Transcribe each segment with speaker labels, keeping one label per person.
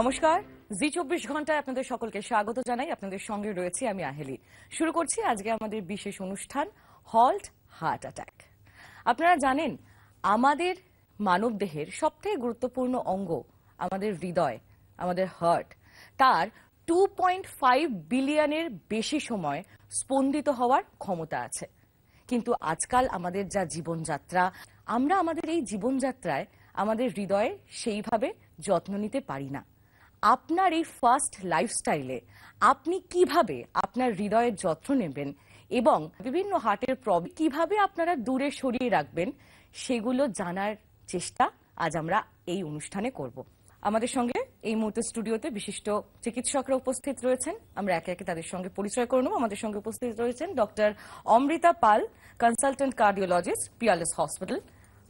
Speaker 1: নমস্কার, জি24 ঘন্টায় আপনাদের সকলকে স্বাগত জানাই। আপনাদের সঙ্গে রয়েছি আমি আহেলি। শুরু করছি আজকে আমাদের বিশেষ অনুষ্ঠান হল্ট হার্ট অ্যাটাক। আপনারা জানেন আমাদের মানবদেহের সবথেকে গুরুত্বপূর্ণ অঙ্গ আমাদের হৃদয়, আমাদের হার্ট, তার 2.5 বিলিয়নের বেশি সময় স্পন্দিত হওয়ার ক্ষমতা আছে। কিন্তু আজকাল আমাদের যা জীবনযাত্রা, আমরা আমাদের এই জীবনযাত্রায় আমাদের হৃদয়ে সেইভাবে যত্ন নিতে পারি না। আপনার এই ফাস্ট লাইফস্টাইলে আপনি কিভাবে আপনার হৃদয়ের যত্ন নেবেন এবং বিভিন্ন হার্টের প্রবলেম কিভাবে আপনারা দূরে সরিয়ে রাখবেন, সেগুলো জানার চেষ্টা আজ আমরা এই অনুষ্ঠানে করব। আমাদের সঙ্গে এই মুহূর্তে স্টুডিওতে বিশিষ্ট চিকিৎসকরা উপস্থিত রয়েছেন। আমরা একে একে তাদের সঙ্গে পরিচয় করে নেব। আমাদের সঙ্গে উপস্থিত রয়েছেন doctor Amrita Pal, consultant cardiologist, Peerless hospital.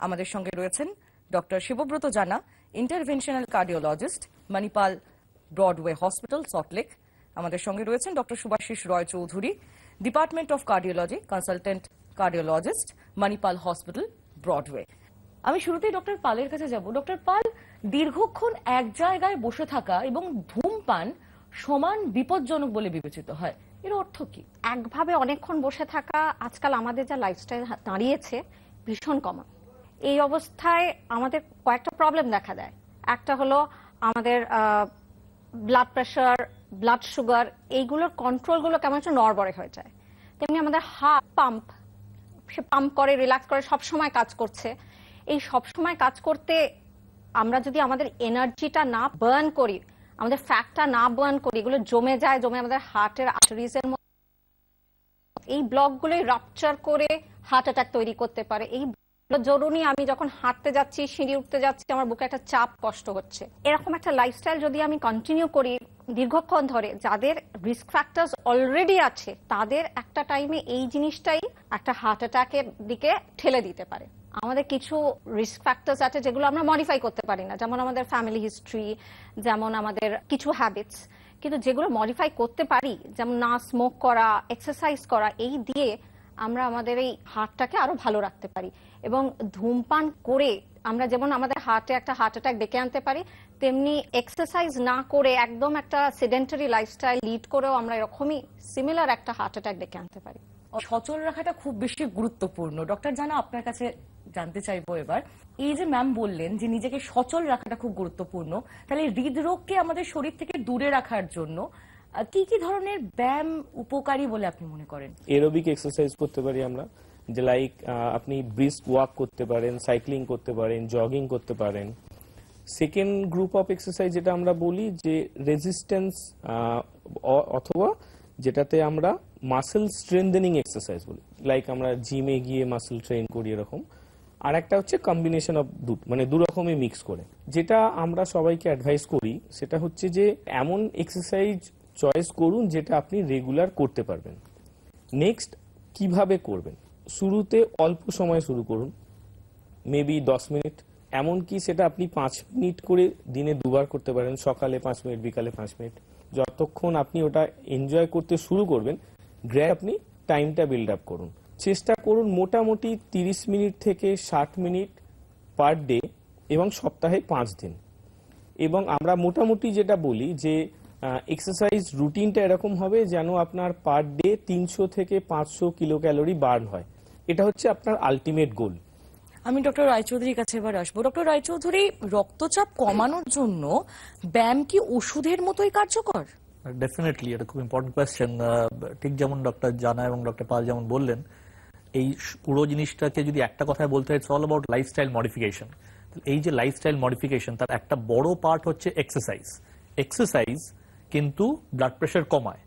Speaker 1: আমাদের সঙ্গে রয়েছেন doctor Shibabrata Jana, interventional cardiologist, Manipal Broadway hospital, Salt Lake. আমাদের সঙ্গে রয়েছেন doctor Subhashis Roy Chowdhury, department of cardiology, consultant cardiologist, Manipal hospital, Broadway. আমি শুরুতেই ডক্টর পালের কাছে যাব। ডক্টর পাল, দীর্ঘক্ষণ এক জায়গায় বসে থাকা এবং ধূমপান সমান বিপজ্জনক বলে বিবেচিত হয়, এর অর্থ কি?
Speaker 2: একভাবে অনেকক্ষণ বসে থাকা আজকাল আমাদের যা লাইফস্টাইল দাঁড়িয়েছে ভীষণ কমন। এই অবস্থায় আমাদের কয়েকটা প্রবলেম দেখা দেয়। একটা হলো আমাদের ব্লাড প্রেশার, ব্লাড সুগার, এইগুলোর কন্ট্রোলগুলো কেমন একটু নড়বড়ে হয়ে যায়। তেমনি আমাদের হার্ট পাম্প, সে পাম্প করে, রিল্যাক্স করে, সবসময় কাজ করছে। এই সবসময় কাজ করতে আমরা যদি আমাদের এনার্জিটা না বার্ন করি, আমাদের ফ্যাটটা না বার্ন করি, এগুলো জমে যায়, জমে আমাদের হার্টের আর্টারিজের মধ্যে এই ব্লকগুলোই রাপচার করে হার্ট অ্যাটাক তৈরি করতে পারে। এই জরুরি আমি যখন হাঁটতে যাচ্ছি, সিঁড়ি উঠতে যাচ্ছি, আমার বুকে একটা চাপ, কষ্ট হচ্ছে। এরকম একটা লাইফস্টাইল যদি আমি কন্টিনিউ করি দীর্ঘক্ষণ ধরে, যাদের রিস্ক ফ্যাক্টরস অলরেডি আছে, তাদের একটা টাইমে এই জিনিসটাই একটা হার্ট অ্যাটাকের দিকে ঠেলে দিতে পারে। আমাদের কিছু রিস্ক ফ্যাক্টরস আছে যেগুলো আমরা মডিফাই করতে পারি না, যেমন আমাদের ফ্যামিলি হিস্ট্রি, যেমন আমাদের কিছু হ্যাবিটস। কিন্তু যেগুলো মডিফাই করতে পারি, যেমন না স্মোক করা, এক্সারসাইজ করা, এই দিয়ে আমরা আমাদের এই হার্টটাকে আরো ভালো রাখতে পারি। এবং ধূমপান করে আমরা যেমন আমাদের হার্টে একটা হার্ট অ্যাটাক ডেকে আনতে পারি, তেমনি এক্সারসাইজ না করে একদম একটা সেডেন্টারি লাইফস্টাইল লিড করেও আমরা এরকমই সিমিলার একটা হার্ট অ্যাটাক ডেকে আনতে পারি।
Speaker 1: সচল রাখাটা খুব বেশি গুরুত্বপূর্ণ। ডক্টর জানা, আপনার কাছে জানতে চাইবো এবার, এই যে ম্যাম বললেন যে নিজেকে সচল রাখাটা খুব গুরুত্বপূর্ণ, তাহলে হৃদরোগকে আমাদের শরীর থেকে দূরে রাখার জন্য কি কি ধরনের ব্যায়াম উপকারী বলে আপনি মনে করেন?
Speaker 3: এরোবিক এক্সারসাইজ করতে পারি আমরা, যে লাইক আপনি ব্রিস্ক ওয়াক করতে পারেন, সাইক্লিং করতে পারেন, জগিং করতে পারেন। সেকেন্ড গ্রুপ অফ এক্সারসাইজ যেটা আমরা বলি যে রেজিস্ট্যান্স, অথবা যেটাতে আমরা মাসেল স্ট্রেংথেনিং এক্সারসাইজ বলি, লাইক আমরা জিমে গিয়ে মাসেল ট্রেন করি এরকম। আর একটা হচ্ছে কম্বিনেশন অফ মানে দু রকমই মিক্স করে। যেটা আমরা সবাইকে অ্যাডভাইস করি সেটা হচ্ছে যে এমন এক্সারসাইজ চয়েস করুন যেটা আপনি রেগুলার করতে পারবেন। নেক্সট, কিভাবে করবেন? শুরুতে অল্প সময় শুরু করুন, মেবি 10 মিনিট, এমনকি সেটা আপনি 5 মিনিট করে দিনে দুবার করতে পারেন, সকালে 5 মিনিট, বিকালে 5 মিনিট। যতক্ষণ আপনি ওটা এনজয় করতে শুরু করবেন, আপনি টাইমটা বিল্ড আপ করুন। চেষ্টা করুন মোটামুটি 30 মিনিট থেকে 60 মিনিট পার ডে, এবং সপ্তাহে 5 দিন। এবং আমরা মোটামুটি যেটা বলি যে এক্সারসাইজ রুটিনটা এরকম হবে যেন আপনার পার ডে 300 থেকে 500 কিলো ক্যালোরি বার্ন হয়। এটা হচ্ছে আপনার আলটিমেট গোল।
Speaker 1: আমি ডক্টর রায়চৌধুরীর কাছে এবার আসবো। ডক্টর রায়চৌধুরী, রক্তচাপ কমানোর জন্য ব্যায়াম কি ওষুধের মতোই কার্যকর?
Speaker 4: ডেফিনেটলি, এটা খুব ইম্পর্টেন্ট কোয়েশ্চেন। ঠিক যেমন ডক্টর জানা এবং ডক্টর পাল যেমন বললেন, এই পুরো জিনিসটাকে যদি একটা কথায় বলতে হয়, it's all about lifestyle modification. এই যে লাইফস্টাইল মডিফিকেশন, তার একটা বড় পার্ট হচ্ছে এক্সারসাইজ। এক্সারসাইজ কিন্তু ব্লাড প্রেশার কমায়।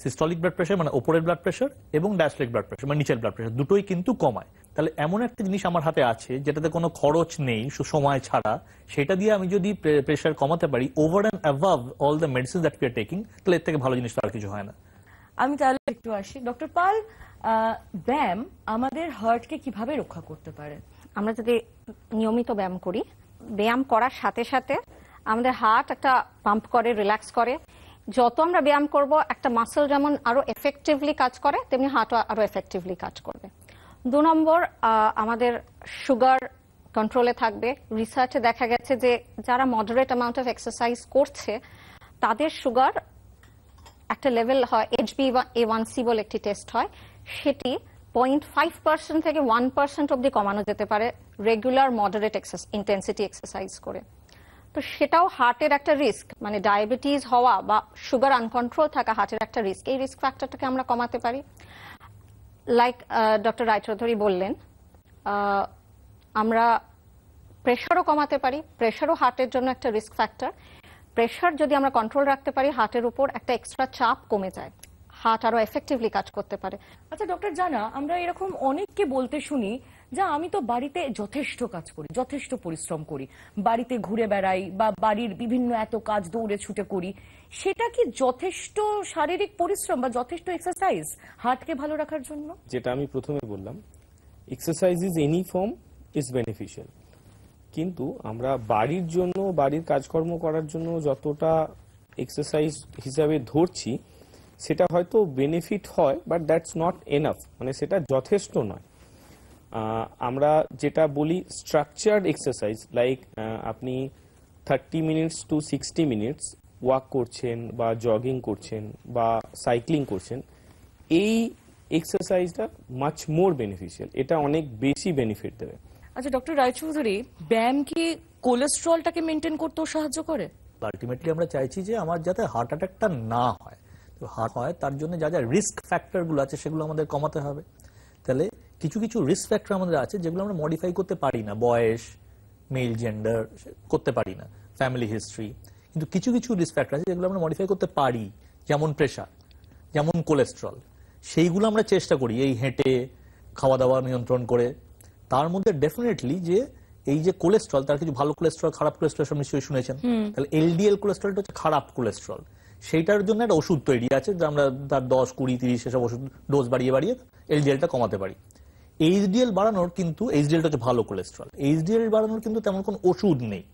Speaker 4: সিস্টোলিক ব্লাড প্রেশার মানে ওপরের ব্লাড প্রেশার, এবং ডায়াস্টোলিক ব্লাড প্রেশার মানে নিচের ব্লাড প্রেশার, দুটোই কিন্তু কমায়। তাহলে এমন একটা জিনিস আমার হাতে আছে যেটাতে কোনো খরচ নেই, সময় ছাড়া, সেটা দিয়ে আমি যদি প্রেশার কমাতে পারি over and above all the medicine that we are taking, তাহলে এর থেকে ভালো জিনিস আর কিছু হয় না।
Speaker 1: আমি তাহলে একটু আসি। ডক্টর পাল, ব্যায়াম আমাদের হার্টকে কিভাবে রক্ষা করতে পারে?
Speaker 2: আমরা যদি নিয়মিত ব্যায়াম করি, ব্যায়াম করার সাথে সাথে আমাদের হার্ট একটা পাম্প করে, রিল্যাক্স করে। যত আমরা ব্যায়াম করব, একটা মাসল যেমন আরো এফেক্টিভলি কাজ করে, তেমনি হার্টও আরো এফেক্টিভলি কাজ করবে। 2 নম্বর, আমাদের সুগার কন্ট্রোলে থাকবে। রিসার্চে দেখা গেছে যে যারা মডারেট অ্যামাউন্ট অফ এক্সারসাইজ করছে তাদের সুগার একটা লেভেল হয়, HbA1c বলে একটি টেস্ট হয়, সেটি 0.5% থেকে 1% অব্দি কমানো যেতে পারে রেগুলার মডারেট ইন্টেন্সিটি এক্সারসাইজ করে। তো সেটাও হার্টের একটা রিস্ক, মানে ডায়াবেটিস হওয়া বা সুগার আনকন্ট্রোল থাকা হার্টের একটা রিস্ক। এই রিস্ক ফ্যাক্টরটাকে আমরা কমাতে পারি। লাইক ডক্টর রায়চৌধুরী বললেন, আমরা প্রেশারও কমাতে পারি। প্রেশারও হার্টের জন্য একটা রিস্ক ফ্যাক্টর। প্রেশার যদি আমরা কন্ট্রোল রাখতে পারি, হার্টের উপর একটা এক্সট্রা চাপ কমে যায়, হার্ট আরো এফেক্টিভলি কাজ করতে পারে।
Speaker 1: আচ্ছা ডক্টর জানা, আমরা এরকম অনেককে বলতে শুনি যে আমি তো বাড়িতে যথেষ্ট কাজ করি, যথেষ্ট পরিশ্রম করি, বাড়িতে ঘুরে বেড়াই বা বাড়ির বিভিন্ন এত কাজ দৌড়ে ছুটে করি, সেটা কি যথেষ্ট শারীরিক পরিশ্রম বা যথেষ্ট এক্সারসাইজ হার্টকে ভালো রাখার জন্য?
Speaker 3: যেটা আমি প্রথমে বললাম, exercise is any form is beneficial, কিন্তু আমরা বাড়ির জন্য, বাড়ির কাজকর্ম করার জন্য যতটা এক্সারসাইজ হিসাবে ধরছি সেটা হয়তো বেনিফিট হয়, বাট দ্যাটস নট এনাফ, মানে সেটা যথেষ্ট নয়। আমরা যেটা বলি স্ট্রাকচার্ড এক্সারসাইজ, লাইক আপনি 30 মিনিটস টু 60 মিনিটস ওয়াক করছেন বা জগিং করছেন বা সাইক্লিং করছেন, এই এক্সারসাইজটা মাচ মোর বেনিফিশিয়াল, এটা অনেক বেশি বেনিফিট দেবে।
Speaker 1: আচ্ছা ডক্টর রায়চৌধুরী, ব্যায়াম কি কোলেস্ট্রলটাকে মেনটেন করতেও সাহায্য করে?
Speaker 4: আলটিমেটলি আমরা চাইছি যে আমার যাতে হার্ট অ্যাটাকটা না হয়, তো হার্ট হয় তার জন্য যা যা রিস্ক ফ্যাক্টর গুলো আছে সেগুলো আমাদের কমাতে হবে। তাহলে কিছু কিছু রিস্ক ফ্যাক্টর আমাদের আছে যেগুলো আমরা মডিফাই করতে পারি না, বয়স, মেল জেন্ডার করতে পারি না, ফ্যামিলি হিস্ট্রি, কিন্তু কিছু কিছু রিস্ক ফ্যাক্টর আছে যেগুলো আমরা মডিফাই করতে পারি, যেমন প্রেশার, যেমন কোলেস্ট্রল। সেইগুলো আমরা চেষ্টা করি এই হেঁটে, খাওয়া দাওয়া নিয়ন্ত্রণ করে। তার মধ্যে ডেফিনেটলি যে এই যে কোলেস্ট্রল, তার কিছু ভালো কোলেস্ট্রল, খারাপ কোলেস্ট্রল সব নিশ্চয়ই শুনেছেন। তাহলে এলডিএল কোলেস্ট্রলটা হচ্ছে খারাপ কোলেস্ট্রল, সেইটার জন্য একটা ওষুধ তৈরি আছে যে আমরা তার 10, 20, 30 এসব ওষুধ ডোজ বাড়িয়ে বাড়িয়ে এলডিএলটা কমাতে পারি। এইচডিএল বাড়ানোর কিন্তু, এইচডিএলটা হচ্ছে ভালো কোলেস্ট্রল, এইচডিএল বাড়ানোর কিন্তু তেমন কোনো ওষুধ নেই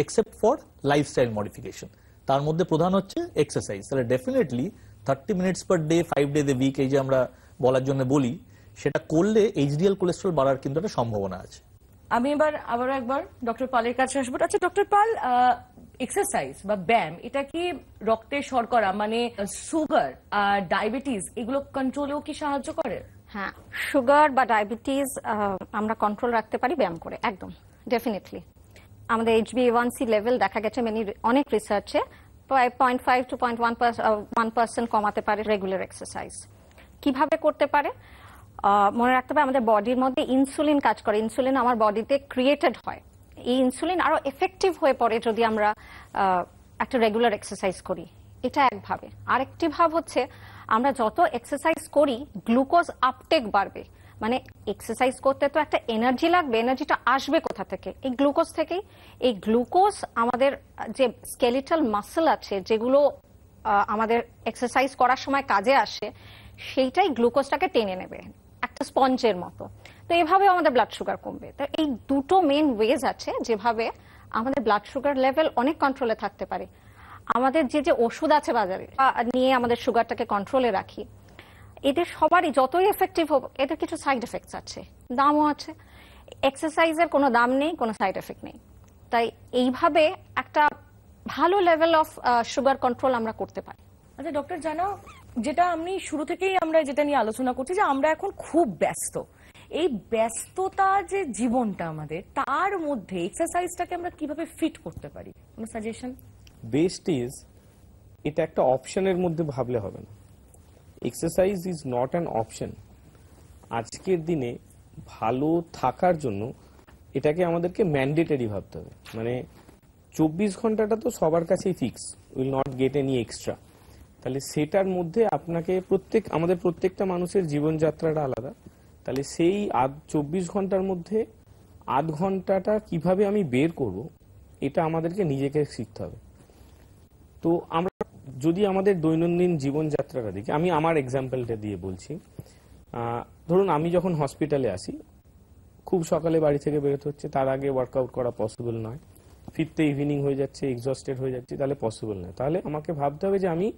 Speaker 4: এক্সেপ্ট ফর লাইফস্টাইল মডিফিকেশন। তার মধ্যে প্রধান হচ্ছে এক্সারসাইজ। তাহলে definitely 30 minutes per day, 5 day week, এই যে আমরা বলার জন্য বলি, সেটা করলে এইচডিএল কোলেস্ট্রল বাড়ার কিন্তু একটা সম্ভাবনা আছে।
Speaker 1: আমি এবার আবার একবার ডক্টর পালের কাছে আসবো। আচ্ছা ডক্টর পাল, এক্সারসাইজ বা ব্যায়াম এটা কি রক্তের শর্করা মানে সুগার আর ডায়াবেটিস এগুলো কন্ট্রোলেও কি সাহায্য করে?
Speaker 2: হ্যাঁ, সুগার বা ডায়াবেটিস আমরা কন্ট্রোল রাখতে পারি ব্যায়াম করে, একদম ডেফিনেটলি। আমাদের HbA1c লেভেল দেখা গেছে অনেক রিসার্চে 0.5 to 0.1% কমাতে পারে রেগুলার এক্সারসাইজ। কিভাবে করতে পারে? মনে রাখতে হবে আমাদের বডির মধ্যে ইনসুলিন কাজ করে, ইনসুলিন আমার বডিতে ক্রিয়েটেড হয়। এই ইনসুলিন আরো এফেক্টিভ হয়ে পড়ে যদি আমরা একটা রেগুলার এক্সারসাইজ করি, এটা একভাবে। আরেকটি ভাব হচ্ছে আমরা যত এক্সারসাইজ করি গ্লুকোজ আপটেক বাড়বে। মানে এক্সারসাইজ করতে তো একটা এনার্জি লাগবে, এনার্জিটা আসবে কোথা থেকে? এই গ্লুকোজ থেকেই। এই গ্লুকোজ আমাদের যে স্কেলিটাল মাসল আছে যেগুলো আমাদের এক্সারসাইজ করার সময় কাজে আসে, সেইটাই গ্লুকোজটাকে টেনে নেবে একটা স্পঞ্জের মতো। তো এভাবে আমাদের ব্লাড সুগার কমবে। তো এই দুটো মেন ওয়েজ আছে যেভাবে আমাদের ব্লাড সুগার লেভেল অনেক কন্ট্রোলে থাকতে পারে। আমাদের যে যে ওষুধ আছে বাজারে নিয়ে আমাদের সুগারটাকে কন্ট্রোলে রাখি, এদের সবারই যতই এফেক্টিভ হোক এদের কিছু সাইড এফেক্টস আছে, দামও আছে। এক্সারসাইজের কোনো দাম নেই, কোনো সাইড এফেক্ট নেই। তাই এইভাবে একটা ভালো লেভেল অফ সুগার কন্ট্রোল আমরা করতে পারি।
Speaker 1: আচ্ছা ডক্টর জানা, যেটা আমি শুরু থেকেই আমরা যেটা নিয়ে আলোচনা করছি যে আমরা এখন খুব ব্যস্ত, এই ব্যস্ততা যে জীবনটা আমাদের, তার মধ্যে এক্সারসাইজটাকে আমরা কিভাবে ফিট করতে পারি, কোনো সাজেশন?
Speaker 3: বেস্ট ইজ, এটা একটা অপশনের মধ্যে ভাবলে হবে না। Exercise is not an option. আজকের দিনে ভালো থাকার জন্য এটাকে আমাদেরকে ম্যান্ডেটরি ভাবতে হবে। মানে 24 ঘন্টাটা তো সবার কাছেই fix, will not get any extra. তাহলে সেটার মধ্যে আপনাকে আমাদের প্রত্যেকটা মানুষের জীবনযাত্রাটা আলাদা। তাহলে সেই 24 ঘন্টার মধ্যে আধ ঘন্টাটা কিভাবে আমি বের করব, এটা আমাদেরকে নিজেকে শিখতে হবে। তো আমরা যদি আমাদের দৈনন্দিন জীবনযাত্রাটা দেখি, আমি আমার এক্সাম্পলটা দিয়ে বলছি। ধরুন আমি যখন হসপিটালে আসি, খুব সকালে বাড়ি থেকে বেরোতে হচ্ছে, তার আগে ওয়ার্কআউট করা পসিবল নয়, ফিরতে ইভিনিং হয়ে যাচ্ছে, এক্সস্টেড হয়ে যাচ্ছে, তাহলে পসিবল নয়। তাহলে আমাকে ভাবতে হবে যে আমি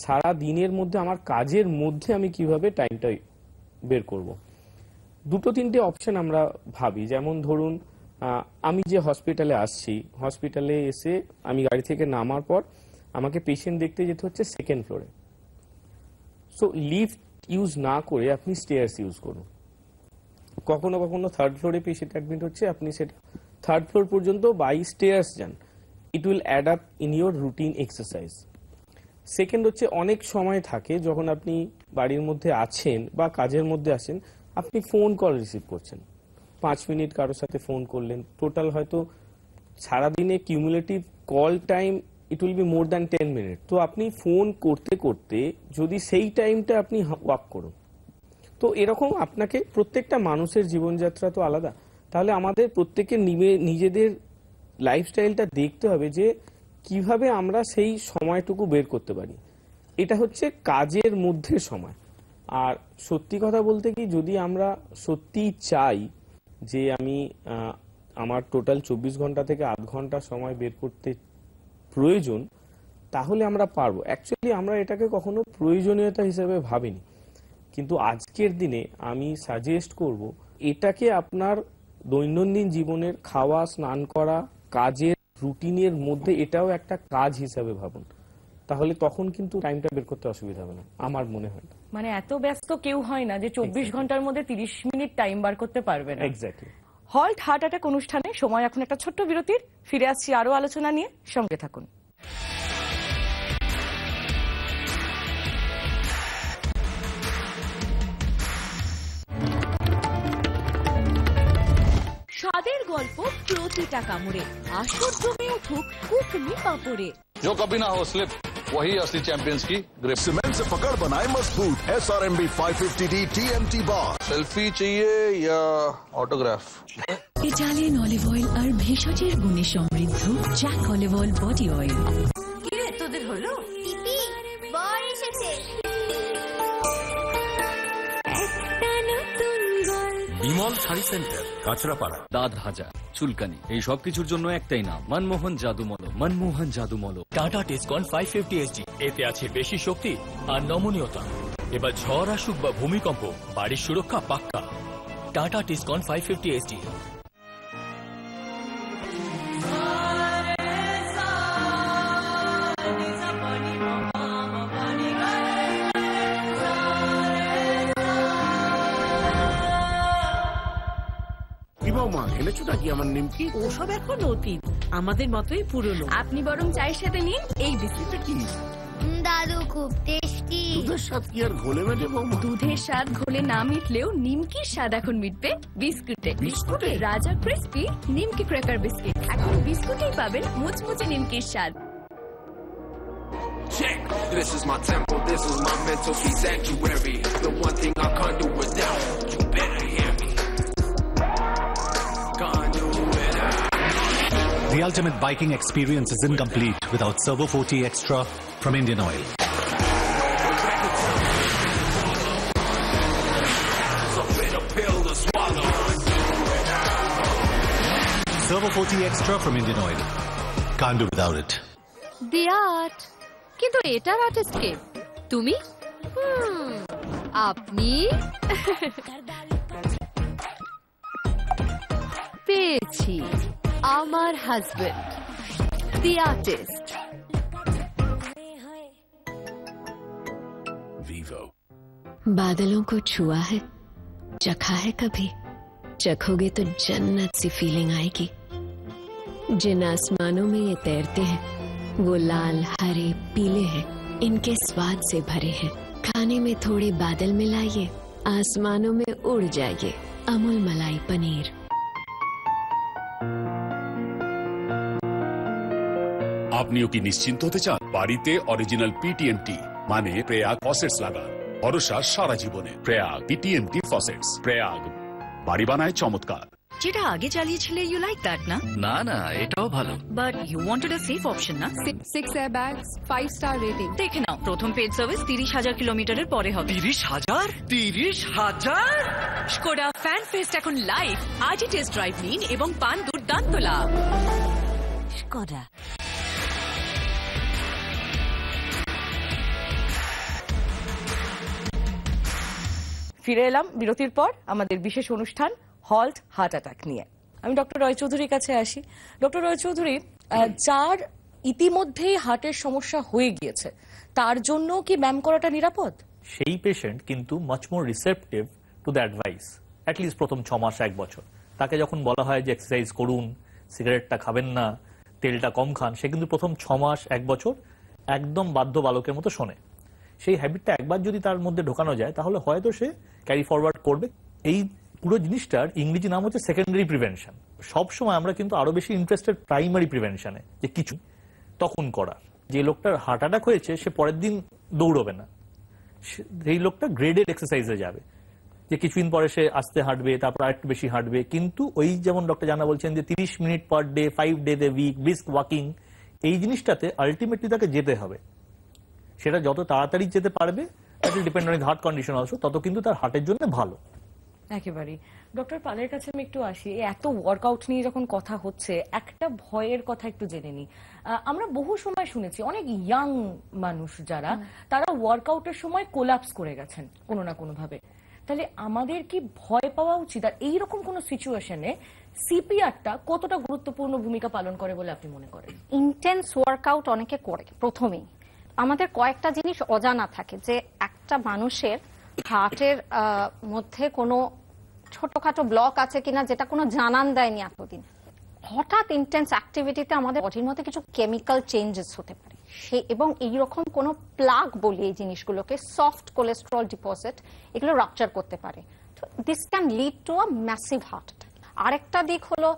Speaker 3: সারা দিনের মধ্যে আমার কাজের মধ্যে আমি কিভাবে টাইমটা বের করব। 2-3টে অপশন আমরা ভাবি, যেমন ধরুন আমি যে হসপিটালে আসছি, হসপিটালে এসে আমি গাড়ি থেকে নামার পর আমাকে পেশেন্ট দেখতে যেতে হচ্ছে সেকেন্ড ফ্লোরে। সো লিফট ইউজ না করে আপনি স্টেয়ার্স ইউজ করুন। কখনো কখনো থার্ড ফ্লোরে পেশেন্ট অ্যাডমিট হচ্ছে, আপনি সেটা থার্ড ফ্লোর পর্যন্ত বাই স্টেয়ার্স যান। It will add up in your routine exercise. Second হচ্ছে, অনেক সময় থাকে যখন আপনি বাড়ির মধ্যে আছেন বা কাজের মধ্যে আছেন, আপনি ফোন কল রিসিভ করছেন, 5 মিনিট কারোর সাথে ফোন করলেন, টোটাল হয়তো সারাদিনে cumulative call time it will be more than 10 minute. তো আপনি ফোন করতে করতে যদি সেই টাইমটা আপনি ওয়াক করুন, তো এরকম আপনাকে, প্রত্যেকটা মানুষের জীবনযাত্রা তো আলাদা, তাহলে আমাদের প্রত্যেকের নিজেদের লাইফস্টাইলটা দেখতে হবে যে কিভাবে আমরা সেই সময়টুকু বের করতে পারি। এটা হচ্ছে কাজের মধ্যে সময়। আর সত্যি কথা বলতে কি, যদি আমরা সত্যি চাই যে আমি আমার টোটাল 24 ঘন্টা থেকে 8 ঘন্টা সময় বের করতে প্রয়োজন, তাহলে আমরা পারবো। অ্যাকচুয়ালি আমরা এটাকে কখনো প্রয়োজনীয়তা হিসেবে ভাবিনি, কিন্তু আজকের দিনে আমি সাজেস্ট করব এটাকে আপনার দৈনন্দিন জীবনের খাওয়া, স্নান করা, কাজের রুটিনের মধ্যে এটাও একটা কাজ হিসাবে ভাবুন। তাহলে তখন কিন্তু টাইমটা বের করতে অসুবিধা হবে না, আমার মনে হয়।
Speaker 1: মানে এত ব্যস্ত কেউ হয় না যে 24 ঘন্টার মধ্যে 30 মিনিট টাইম বার করতে পারবে না।
Speaker 3: এক্স্যাক্টলি।
Speaker 1: হল্ট হার্ট অ্যাটাক অনুষ্ঠানে সময় এখন একটা ছোট্ট বিরতির। ফিরে আসছি আরো আলোচনা নিয়ে, সঙ্গে থাকুন।
Speaker 5: স্বাদের গল্প প্রতিটা কামড়ে, আসর জমে উঠুক কুকমি পাপড়ে।
Speaker 6: जो कभी ना हो स्लिप, वही असली चैंपियंस की ग्रिप।
Speaker 7: सीमेंट से पकड़ बनाए मजबूत SRMB 550D TMT बार।
Speaker 6: सेल्फी चाहिए या ऑटोग्राफ?
Speaker 5: ইটালিয়ান অলিভ অয়েল আর ভেষজের গুণে সমৃদ্ধ Jack olive oil body oil. কিরে তোদের হলো?
Speaker 8: পিপি বর এসেছে।
Speaker 9: বিমল শাড়ি সেন্টার, কাঁচরাপাড়া। দাঁত ভাজা, চুলকানি, এই সব কিছুর জন্য একটাই নাম, মনমোহন জাদুমলো। মনমোহন জাদুমলো।
Speaker 10: টাটা টিসকন 550 SG, এতে আছে বেশি শক্তি আর নমনীয়তা। এবার ঝড় আসুক বা ভূমিকম্প, বাড়ির সুরক্ষা পাক্কা। টাটা টিসকন 550 SG।
Speaker 11: এনেছো নাকি আমার নিমকি?
Speaker 12: ওসব এখন অতীত, আমাদের মতোই পুরনো। আপনি বরং চায়ের সাথে নিন এই বিস্কুটটা। কি
Speaker 8: দাদু খুব টেস্টি।
Speaker 11: দুধের স্বাদ কি আর ঘোলে মেটে বৌমা?
Speaker 12: দুধের স্বাদ ঘোলে না মিটলেও নিমকির স্বাদ এখন মিটবে বিস্কুটে। বিস্কুটে রাজা ক্রিস্পি নিমকি ক্র্যাকার বিস্কিট, এখন বিস্কুটেই পাবেন মুচমুচে নিমকির স্বাদ।
Speaker 13: Check. This is my temple, this is my mental peace sanctuary. The one thing I can't do without, you better hear me. Can't do without.
Speaker 14: The ultimate biking experience is incomplete without Servo 40 Extra from Indian Oil. Servo 40 Extra from Indian Oil. Can't do without it.
Speaker 5: The art, কিন্তু এটার artist কে? তুমি? আপনি? পেয়েছি, আমার husband, দি artist.
Speaker 7: Vivo.
Speaker 15: बादलों को छुआ है, चखा है कभी, चखोगे तो जन्नत सी फीलिंग आएगी। जिन आसमानों में ये तैरते हैं वो लाल, हरे, पीले हैं, इनके स्वाद से भरे हैं। खाने में थोड़े बादल मिलाइए, आसमानों में उड़ जाइए। अमूल मलाई पनीर।
Speaker 16: আপনিও কি নিশ্চিন্ত হতে চান? বাড়িতে অরিজিনাল PTMT মানে প্রেয়াগ ফসেটস লাগান, ভরসা সারা জীবনে। প্রেয়াগ PTMT ফসেটস, প্রেয়াগ বাড়ি বানায় চমৎকার।
Speaker 5: যেটা আগে চালিয়েছিলে, ইউ লাইক দ্যাট না?
Speaker 9: না না, এটাও ভালো।
Speaker 5: But you wanted a safe option না? 6 এয়ারব্যাগস, 5 স্টার রেটিং। দেখে নাও, প্রথম পেড সার্ভিস 30,000 কিলোমিটারের পরে হবে।
Speaker 9: 30,000? 30,000?
Speaker 5: স্কোডা ফ্যান ফেস্ট এখন লাইভ। আজই টেস্ট ড্রাইভ নিন এবং পান দুর্দান্ত লাভ। স্কোডা।
Speaker 1: ফিরে এলাম বিরতির পর আমাদের বিশেষ অনুষ্ঠান হল্ট হার্ট অ্যাটাক নিয়ে। আমি ডক্টর রয় চৌধুরীর কাছে আসি। ডক্টর রয় চৌধুরী, যার ইতিমধ্যেই হার্টের সমস্যা হয়ে গিয়েছে তার জন্য কি ব্যায়াম করাটা নিরাপদ?
Speaker 4: সেই পেশেন্ট কিন্তু much more receptive to the advice, at least প্রথম 6 মাস 1 বছর। তাকে যখন বলা হয় যে এক্সারসাইজ করুন, সিগারেটটা খাবেন না, তেলটা কম খান, সে কিন্তু প্রথম 6 মাস 1 বছর একদম বাধ্য বালকের মতো শোনে। সেই হ্যাবিটটা একবার যদি তার মধ্যে ঢোকানো যায় তাহলে হয়তো সে ক্যারি ফরওয়ার্ড করবে। এই পুরো জিনিসটার ইংরেজি নাম হচ্ছে সেকেন্ডারি প্রিভেনশন। সবসময় আমরা কিন্তু আরো বেশি ইন্টারেস্টেড প্রাইমারি প্রিভেনশনে, যে কিছু তখন করার। যে লোকটার হার্ট অ্যাটাক হয়েছে সে পরের দিন দৌড়বে না, সেই লোকটা গ্রেডেড এক্সারসাইজে যাবে, যে কিছুদিন পরে সে আস্তে হাঁটবে, তারপর আরেকটু বেশি হাঁটবে। কিন্তু ওই যেমন ডক্টর জানা বলছেন যে 30 minute per day, 5 days a week brisk walking, এই জিনিসটাতে আলটিমেটলি তাকে যেতে হবে। সেটা যত তাড়াতাড়ি যেতে পারবে, depend on heart condition also, তত কিন্তু তার হার্টের জন্য ভালো।
Speaker 1: একেবারেই। ডক্টর পালের কাছে আমি একটু আসি। এত ওয়ার্কআউট নিয়ে যখন কথা হচ্ছে, একটা ভয়ের কথা একটু জেনে নিই। আমরা বহু সময় শুনেছি অনেক ইয়াং মানুষ যারা, তারা ওয়ার্কআউটের সময় কোলাপস করে গেছেন কোনো না কোনো ভাবে। তাহলে আমাদের কি ভয় পাওয়া উচিত? আর এইরকম কোন সিচুয়েশনে সিপিআরটা কতটা গুরুত্বপূর্ণ ভূমিকা পালন করে বলে আপনি মনে করেন?
Speaker 2: ইন্টেন্স ওয়ার্কআউট অনেকে করে প্রথমেই। আমাদের কয়েকটা জিনিস অজানা থাকে, যে একটা মানুষের হার্টের মধ্যে কোনো ছোটখাটো ব্লক আছে কিনা যেটা কোনো জানান দেয়নি এতদিন। হঠাৎ ইন্টেন্স অ্যাক্টিভিটিতে আমাদের বডির মধ্যে কিছু কেমিক্যাল চেঞ্জেস হতে পারে, এবং এইরকম কোনো প্লাগ বলি এই জিনিসগুলোকে, সফট কোলেস্ট্রল ডিপোজিট, এগুলো রাপচার করতে পারে। তো this can lead to a massive heart attack. আরেকটা দিক হলো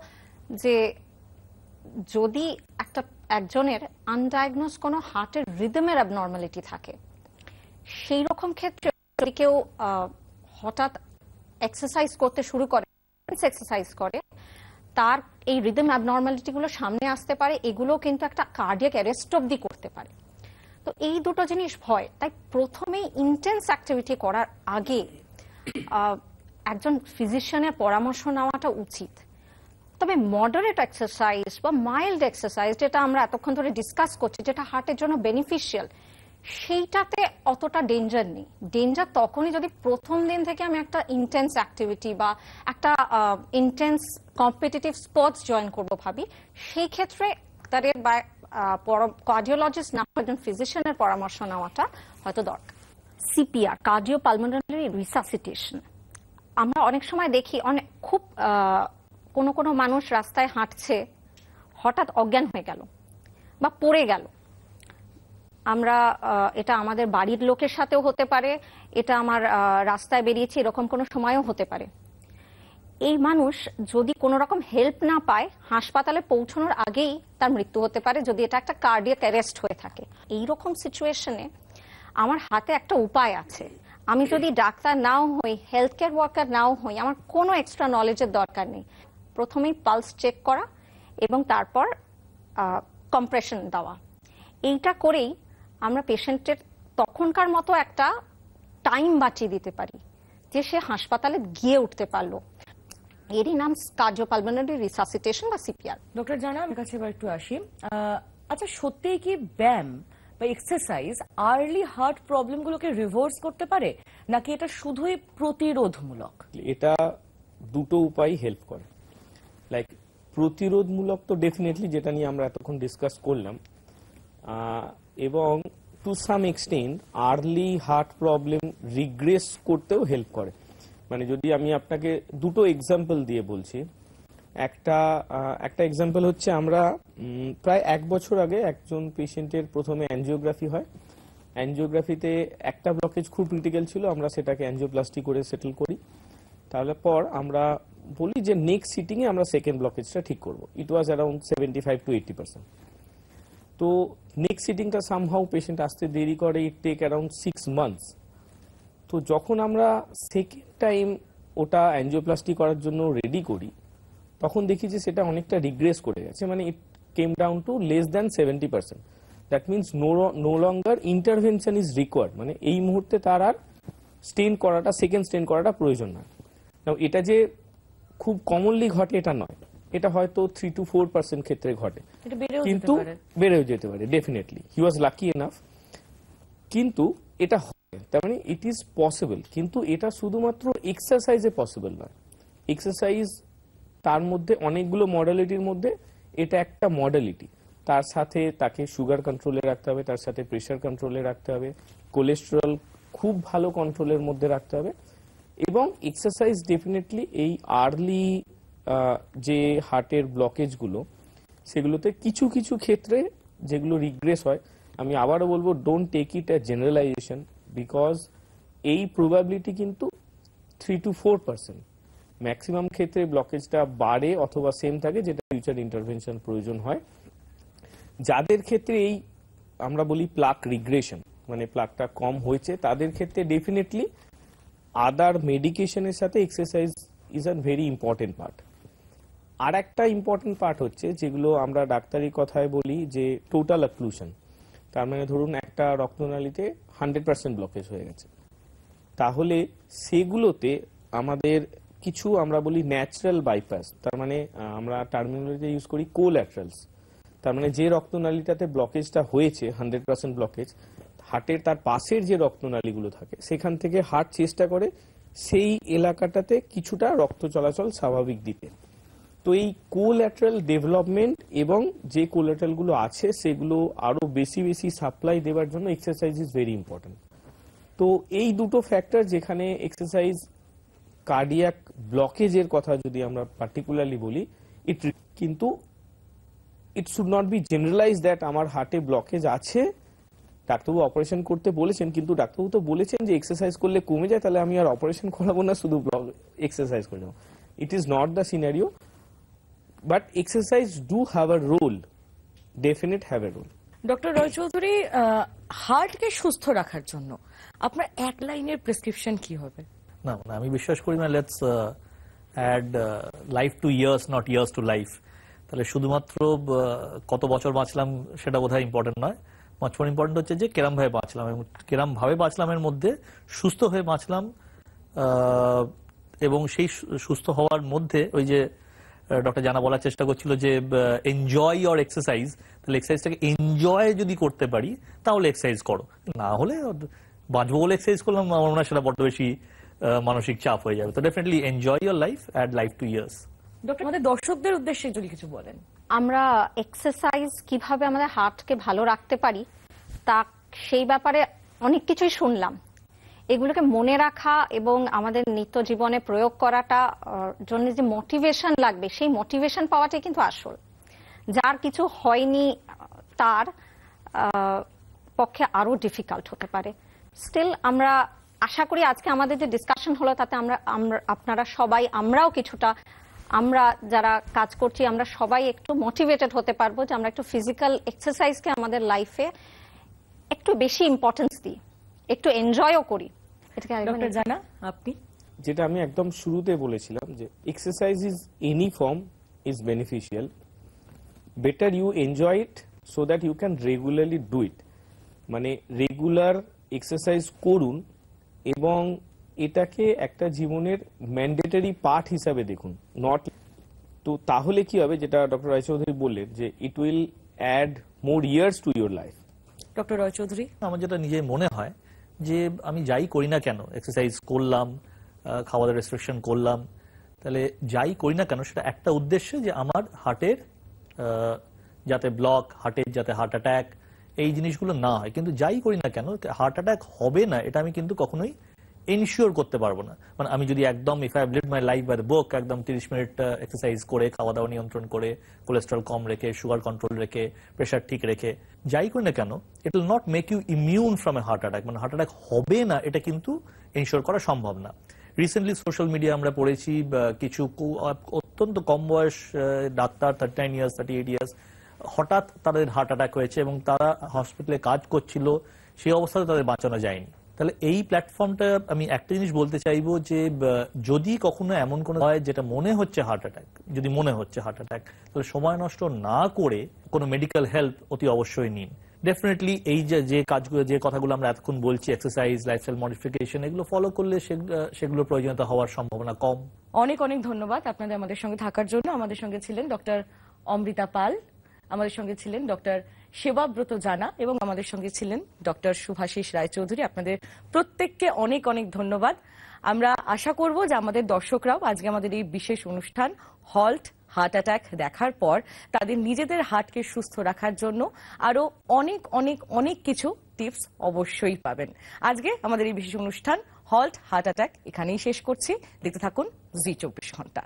Speaker 2: যে যদি একজনের আনডায়াগনোজ কোনো হার্টের রিদমের অ্যাবনর্মালিটি থাকে, সেই রকম ক্ষেত্রে যদি কেউ হঠাৎ এক্সারসাইজ করতে শুরু করে, এক্সারসাইজ করে, তার এই রিদম অ্যাবনর্মালিটি গুলো সামনে আসতে পারে। এগুলো কিন্তু একটা কার্ডিয়াক অ্যারেস্ট অবধি করতে পারে। তো এই দুটো জিনিস ভয়। তাই প্রথমেই ইন্টেন্স অ্যাক্টিভিটি করার আগে একজন ফিজিশিয়ানের পরামর্শ নেওয়াটা উচিত। তবে মডারেট এক্সারসাইজ বা মাইল্ড এক্সারসাইজ, যেটা আমরা এতক্ষণ ধরে ডিসকাস করছি, যেটা হার্টের জন্য বেনিফিশিয়াল, সেইটাতে অতটা ডেঞ্জার নেই। ডেঞ্জার তখনই যদি প্রথম দিন থেকে আমি একটা ইন্টেন্স অ্যাক্টিভিটি বা একটা ইন্টেন্স কম্পিটিটিভ স্পোর্টস জয়েন করবো ভাবি, সেই ক্ষেত্রে ডাক্তারের বা কার্ডিওলজিস্ট না একজন ফিজিশিয়ানের পরামর্শ নেওয়াটা হয়তো দরকার। সিপিআর, কার্ডিও পালমোনারি রিসাসিটেশন, আমরা অনেক সময় দেখি খুব কোনো মানুষ রাস্তায় হাঁটছে, হঠাৎ অজ্ঞান হয়ে গেল বা পড়ে গেল। আমরা এটা আমাদের বাড়ির লোকের সাথেও হতে পারে, এটা আমার রাস্তায় বেরিয়েছি এরকম কোনো সময়ও হতে পারে। এই মানুষ যদি কোনো রকম হেল্প না পায়, হাসপাতালে পৌঁছানোর আগেই তার মৃত্যু হতে পারে, যদি এটা একটা কার্ডিয়াক অ্যারেস্ট হয়ে থাকে। এইরকম সিচুয়েশনে আমার হাতে একটা উপায় আছে। আমি যদি ডাক্তার নাও হই, হেলথ কেয়ার ওয়ার্কার নাও হই, আমার কোনো এক্সট্রা নলেজের দরকার নেই। প্রথমেই পালস চেক করা এবং তারপর কম্প্রেশন দেওয়া। এইটা করেই আমরা পেশেন্টের তখনকার মতো একটা টাইম বাঁচিয়ে দিতে পারি, যে সে হাসপাতালে গিয়ে উঠতে পারলো। এরই নাম কার্ডিওপালমোনারি রিসাসিটেশন বা সিপিআর।
Speaker 1: ডক্টর জানা, আমার কাছে এবার একটু আসি। আচ্ছা, সত্যিই কি ব্যায়াম বা এক্সারসাইজ আর্লি হার্ট প্রবলেমগুলোকে রিভার্স করতে পারে, নাকি এটা শুধুই প্রতিরোধমূলক?
Speaker 3: এটা দুটো উপায় হেল্প করে। লাইক প্রতিরোধমূলক তো ডেফিনেটলি, যেটা নিয়ে আমরা এতক্ষণ ডিসকাস করলাম, এবং to some extent early heart problem regress করতেও হেল্প করে। মানে যদি আমি আপনাকে দুটো এক্সাম্পল দিয়ে বলছি, একটা এক্সাম্পল হচ্ছে, আমরা প্রায় 1 বছর আগে একজন পেশেন্টের প্রথমে অ্যানজিওগ্রাফি হয়। অ্যানজিওগ্রাফিতে একটা ব্লকেজ খুব ক্রিটিক্যাল ছিল, আমরা সেটাকে অ্যানজিওপ্লাস্টি করে সেটেল করি। তাহলে পর আমরা বলি যে নেক্সট সিটিংয়ে আমরা সেকেন্ড ব্লকেজটা ঠিক করব। ইট ওয়াজ অ্যারাউন্ড 75 to 80%। তো নেক্সট সিটিংটা সামহাউ পেশেন্ট আসতে দেরি করে, ইট টেক অ্যারাউন্ড 6 months। তো যখন আমরা সেকেন্ড টাইম ওটা অ্যানজিওপ্লাস্টি করার জন্য রেডি করি, তখন দেখি যে সেটা অনেকটা রিগ্রেস করে গেছে। মানে it came down to less than 70%। That means no longer intervention is required. মানে এই মুহূর্তে তার আর সেকেন্ড স্টেন করাটা প্রয়োজন নয়। এটা যে খুব কমনলি ঘটে এটা নয়, এটা হয়তো 3 to 4% ক্ষেত্রে ঘটে, কিন্তু বেড়েও যেতে পারে ডেফিনেটলি। হি ওয়াজ লাকি এনাফ, কিন্তু এটা হয়। তার মানে ইট ইজ পসিবল, কিন্তু এটা শুধুমাত্র এক্সারসাইজে পসিবল নয়। এক্সারসাইজ তার মধ্যে অনেকগুলো মডালিটির মধ্যে এটা একটা মডালিটি। তার সাথে তাকে সুগার কন্ট্রোলে রাখতে হবে, তার সাথে প্রেশার কন্ট্রোলে রাখতে হবে, কোলেস্টেরল খুব ভালো কন্ট্রোলের মধ্যে রাখতে হবে, এবং এক্সারসাইজ ডেফিনেটলি এই আর্লি যে হার্টের ব্লকেজগুলো সেগুলোতে কিছু কিছু ক্ষেত্রে যেগুলো রিগ্রেস হয়, আমি আবারও বলবো don't take it as generalization, because এই প্রবাবিলিটি কিন্তু 3 to 4%। ম্যাক্সিমাম ক্ষেত্রে ব্লকেজটা বাড়ে অথবা সেম থাকে, যেটা ফিউচার ইন্টারভেনশন প্রয়োজন হয়। যাদের ক্ষেত্রে এই আমরা বলি প্লাক রিগ্রেশন, মানে প্লাকটা কম হয়েছে, তাদের ক্ষেত্রে ডেফিনেটলি আদার মেডিকেশনের সাথে exercise is a very important part. আর একটা ইম্পর্টেন্ট পার্ট হচ্ছে যেগুলো আমরা ডাক্তারি কথায় বলি যে টোটাল অক্লুশন। তার মানে ধরুন একটা রক্তনালীতে 100% ব্লকেজ হয়ে গেছে, তাহলে সেগুলোতে আমাদের কিছু আমরা বলি ন্যাচারাল বাইপাস, তার মানে আমরা টার্মিনোলজিতে ইউজ করি কোল্যাটারালস। তার মানে যে রক্তনালীটাতে ব্লকেজটা হয়েছে 100% ব্লকেজ, হার্টের তার পাশের যে রক্তনালীগুলো থাকে সেখান থেকে হার্ট চেষ্টা করে সেই এলাকাটাতে কিছুটা রক্ত চলাচল স্বাভাবিক দিতে। তো এই কোল্যাটারাল ডেভেলপমেন্ট এবং যে কোল্যাটারাল গুলো আছে সেগুলো আরো বেশি বেশি সাপ্লাই দেওয়ার জন্য এক্সারসাইজ ইজ ভেরি ইম্পর্টেন্ট। তো এই দুটো ফ্যাক্টর যেখানে এক্সারসাইজ কার্ডিয়াক ব্লকেজের কথা যদি আমরা পার্টিকুলারলি বলি, কিন্তু it should not be generalize that আমার হার্টে ব্লকেজ আছে, ডাক্তারবাবু অপারেশন করতে বলেছেন, কিন্তু ডাক্তারবাবু তো বলেছেন যে এক্সারসাইজ করলে কমে যায়, তাহলে আমি আর অপারেশন করাবো না, শুধু এক্সারসাইজ করে নেবো। It is not the scenario, but exercise do have a role, definite have a role.
Speaker 1: Doctor Roy Chowdhury, হার্টকে সুস্থ রাখার জন্য আপনার এক লাইনের প্রেসক্রিপশন কি হবে?
Speaker 4: না, আমি বিশ্বাস করি না let's add life to years, not years to life. তাহলে শুধুমাত্র কত বছর বাঁচলাম সেটা বোধহয় ইম্পর্টেন্ট নয়। মাচ মোর ইম্পর্টেন্ট হচ্ছে যে কেরাম ভাবে বাঁচলাম, এবং কেরাম ভাবে বাঁচলামের মধ্যে সুস্থ হয়ে বাঁচলাম, এবং সেই সুস্থ হওয়ার মধ্যে ওই যে ডক্টর জানা বলার চেষ্টা করছিল যে এনজয় ইওর এক্সারসাইজ, তাহলে এক্সারসাইজটাকে এনজয় যদি করতে পারি তাহলে এক্সারসাইজ করো, না হলে বাঁচবো বলে এক্সারসাইজ করলাম আমার মনে হয় সেটা বড্ড বেশি মানসিক চাপ হয়ে যাবে। তো definitely enjoy your life, add life to years.
Speaker 1: Doctor, আমাদের দর্শকদের উদ্দেশ্যে যদি কিছু বলেন।
Speaker 2: আমরা এক্সারসাইজ কিভাবে আমাদের হার্টকে ভালো রাখতে পারি তা সেই ব্যাপারে অনেক কিছুই শুনলাম। এগুলোকে মনে রাখা এবং আমাদের নিত্য জীবনে প্রয়োগ করাটা জন্য যে মোটিভেশন লাগবে, সেই মোটিভেশন পাওয়াটাই কিন্তু আসল। যার কিছু হয়নি তার পক্ষে আরো ডিফিকাল্ট হতে পারে। স্টিল আমরা আশা করি আজকে আমাদের যে ডিসকাশন হলো তাতে আপনারা সবাই, আমরাও কিছুটা, আমরা যারা কাজ করছি আমরা সবাই একটু মোটিভেটেড হতে পারবো যে আমরা একটু ফিজিক্যাল এক্সারসাইজকে আমাদের লাইফে একটু বেশি ইম্পর্টেন্স দিই, একটু এনজয়ও করি।
Speaker 1: ডক্টর জানা, আপনি
Speaker 3: যেটা আমি একদম শুরুতে বলেছিলাম যে exercise is any form is beneficial, better you enjoy it so that you can regularly do it. মানে রেগুলার এক্সারসাইজ করুন এবং এটাকে একটা জীবনের ম্যান্ডেটরি পার্ট হিসাবে দেখুন, নট। তো তাহলে কি হবে, যেটা ডক্টর রায় চৌধুরী বললেন, যে it will add more years to your life.
Speaker 1: Doctor Roy Chowdhury,
Speaker 4: আমার যেটা নিজে মনে হয় যে আমি যাই করি না কেন, এক্সারসাইজ করলাম, খাওয়া-দাওয়ার রেস্ট্রিকশন করলাম, তাহলে যাই করি না কেন সেটা একটা উদ্দেশ্যে যে আমার হার্টের যাতে ব্লক, হার্টের যাতে হার্ট অ্যাটাক এই জিনিসগুলো না হয়। কিন্তু যাই করি না কেন হার্ট অ্যাটাক হবে না এটা আমি কিন্তু কখনোই এনশিওর করতে পারবো না। মানে আমি যদি একদম if I live my life by the book, একদম 30 মিনিট এক্সারসাইজ করে, খাওয়া দাওয়া নিয়ন্ত্রণ করে, কোলেস্টেরল কম রেখে, সুগার কন্ট্রোল রেখে, প্রেশার ঠিক রেখে যাই করি না কেন, it will not make you immune from a heart attack. মানে হার্ট অ্যাটাক হবে না এটা কিন্তু এনশিওর করা সম্ভব না। রিসেন্টলি সোশ্যাল মিডিয়া আমরা পড়েছি কিছু অত্যন্ত কম বয়স ডাক্তার, 39 ইয়ার্স, 38 ইয়ার্স, হঠাৎ তাদের হার্ট অ্যাটাক হয়েছে এবং তারা হসপিটালে কাজ করছিল, সেই অবস্থাতে তাদের বাঁচানো যায়নি। তাহলে এই প্ল্যাটফর্মটা আমি একটা জিনিস বলতে চাইবো যে যদি কখনো এমন কোনো হয় যেটা মনে হচ্ছে হার্ট অ্যাটাক, যদি মনে হচ্ছে হার্ট অ্যাটাক, তাহলে সময় নষ্ট না করে কোনো মেডিকেল হেল্প অতি অবশ্যই নিন। ডেফিনেটলি এই যে কাজগুলো, যে কথাগুলো আমরা এতক্ষণ বলছি, এক্সারসাইজ, লাইফস্টাইল মডিফিকেশন, এগুলো ফলো করলে সেগুলোর প্রয়োজনীয়তা হওয়ার সম্ভাবনা কম।
Speaker 1: অনেক অনেক ধন্যবাদ আপনাদের আমাদের সঙ্গে থাকার জন্য। আমাদের সঙ্গে ছিলেন ডক্টর অমৃতা পাল, আমাদের সঙ্গে ছিলেন ডক্টর সেবাব্রত জানা এবং আমাদের সঙ্গে ছিলেন ডক্টর শুভাশিস রায়চৌধুরী। আপনাদের প্রত্যেককে অনেক অনেক ধন্যবাদ। আমরা আশা করব যে আমাদের দর্শকরাও আজকে আমাদের এই বিশেষ অনুষ্ঠান হল্ট হার্ট অ্যাটাক দেখার পর তাদের নিজেদের হার্টকে সুস্থ রাখার জন্য আরো অনেক অনেক অনেক কিছু টিপস অবশ্যই পাবেন। আজকে আমাদের এই বিশেষ অনুষ্ঠান হল্ট হার্ট অ্যাটাক এখানেই শেষ করছি। দেখতে থাকুন জি 24 ঘন্টা।